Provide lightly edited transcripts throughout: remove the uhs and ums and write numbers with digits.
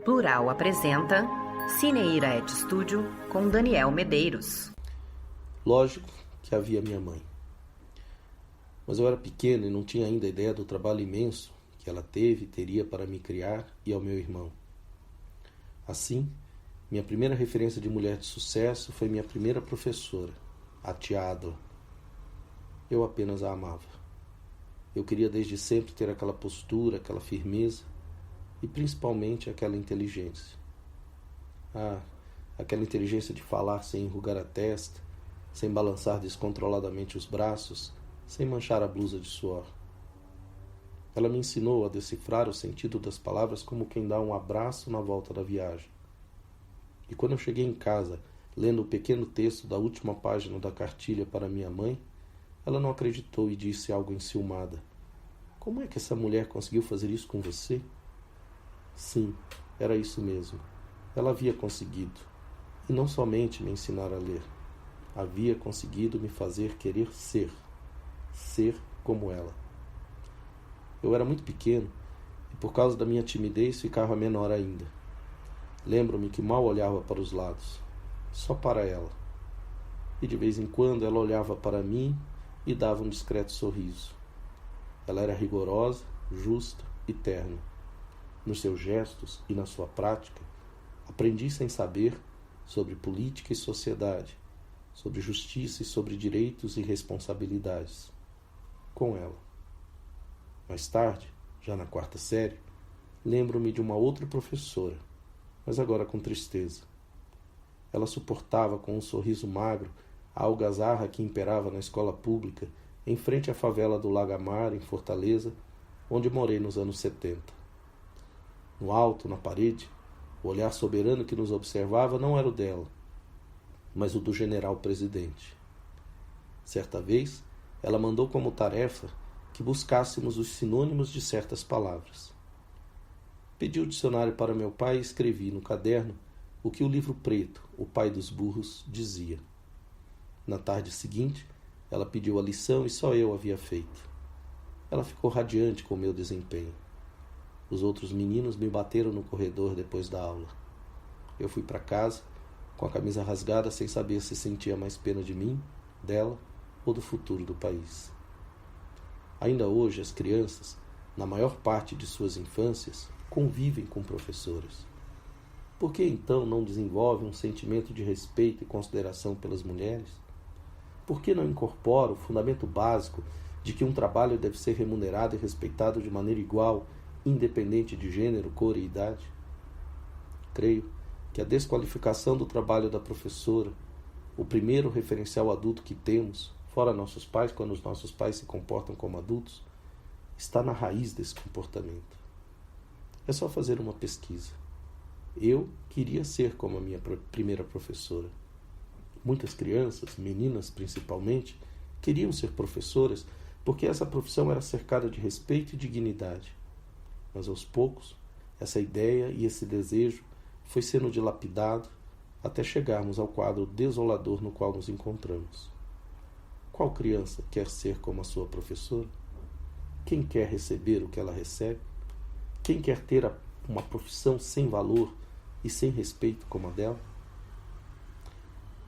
Plural apresenta Cineira Et Studio com Daniel Medeiros. Lógico que havia minha mãe. Mas eu era pequeno e não tinha ainda ideia do trabalho imenso que ela teve e teria para me criar e ao meu irmão. Assim, minha primeira referência de mulher de sucesso foi minha primeira professora, a tia Adla. Eu apenas a amava. Eu queria desde sempre ter aquela postura, aquela firmeza e principalmente aquela inteligência. Aquela inteligência de falar sem enrugar a testa, sem balançar descontroladamente os braços, sem manchar a blusa de suor. Ela me ensinou a decifrar o sentido das palavras como quem dá um abraço na volta da viagem. E quando eu cheguei em casa, lendo o pequeno texto da última página da cartilha para minha mãe, ela não acreditou e disse algo enciumada. Como é que essa mulher conseguiu fazer isso com você? Sim, era isso mesmo. Ela havia conseguido. E não somente me ensinar a ler. Havia conseguido me fazer querer ser. Ser como ela. Eu era muito pequeno e por causa da minha timidez ficava menor ainda. Lembro-me que mal olhava para os lados. Só para ela. E de vez em quando ela olhava para mim e dava um discreto sorriso. Ela era rigorosa, justa e terna. Nos seus gestos e na sua prática, aprendi sem saber sobre política e sociedade, sobre justiça e sobre direitos e responsabilidades. Com ela. Mais tarde, já na quarta série, lembro-me de uma outra professora, mas agora com tristeza. Ela suportava com um sorriso magro a algazarra que imperava na escola pública em frente à favela do Lagamar, em Fortaleza, onde morei nos anos 70. No alto, na parede, o olhar soberano que nos observava não era o dela, mas o do general-presidente. Certa vez, ela mandou como tarefa que buscássemos os sinônimos de certas palavras. Pedi o dicionário para meu pai e escrevi no caderno o que o livro preto, o pai dos burros, dizia. Na tarde seguinte, ela pediu a lição e só eu havia feito. Ela ficou radiante com o meu desempenho. Os outros meninos me bateram no corredor depois da aula. Eu fui para casa, com a camisa rasgada, sem saber se sentia mais pena de mim, dela ou do futuro do país. Ainda hoje, as crianças, na maior parte de suas infâncias, convivem com professoras. Por que então não desenvolvem um sentimento de respeito e consideração pelas mulheres? Por que não incorporam o fundamento básico de que um trabalho deve ser remunerado e respeitado de maneira igual, independente de gênero, cor e idade? Creio que a desqualificação do trabalho da professora, o primeiro referencial adulto que temos, fora nossos pais, quando os nossos pais se comportam como adultos, está na raiz desse comportamento. É só fazer uma pesquisa. Eu queria ser como a minha primeira professora. Muitas crianças, meninas principalmente, queriam ser professoras porque essa profissão era cercada de respeito e dignidade. Mas aos poucos, essa ideia e esse desejo foi sendo dilapidado até chegarmos ao quadro desolador no qual nos encontramos. Qual criança quer ser como a sua professora? Quem quer receber o que ela recebe? Quem quer ter uma profissão sem valor e sem respeito como a dela?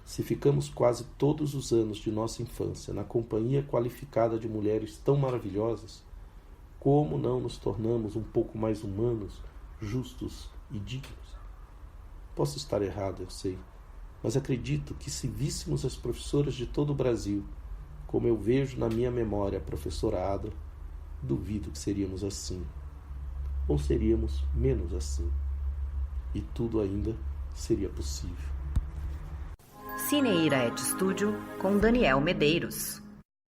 Se ficamos quase todos os anos de nossa infância na companhia qualificada de mulheres tão maravilhosas, como não nos tornamos um pouco mais humanos, justos e dignos? Posso estar errado, eu sei, mas acredito que se víssemos as professoras de todo o Brasil, como eu vejo na minha memória a professora Adla, duvido que seríamos assim. Ou seríamos menos assim. E tudo ainda seria possível. Cineira Et Studio com Daniel Medeiros.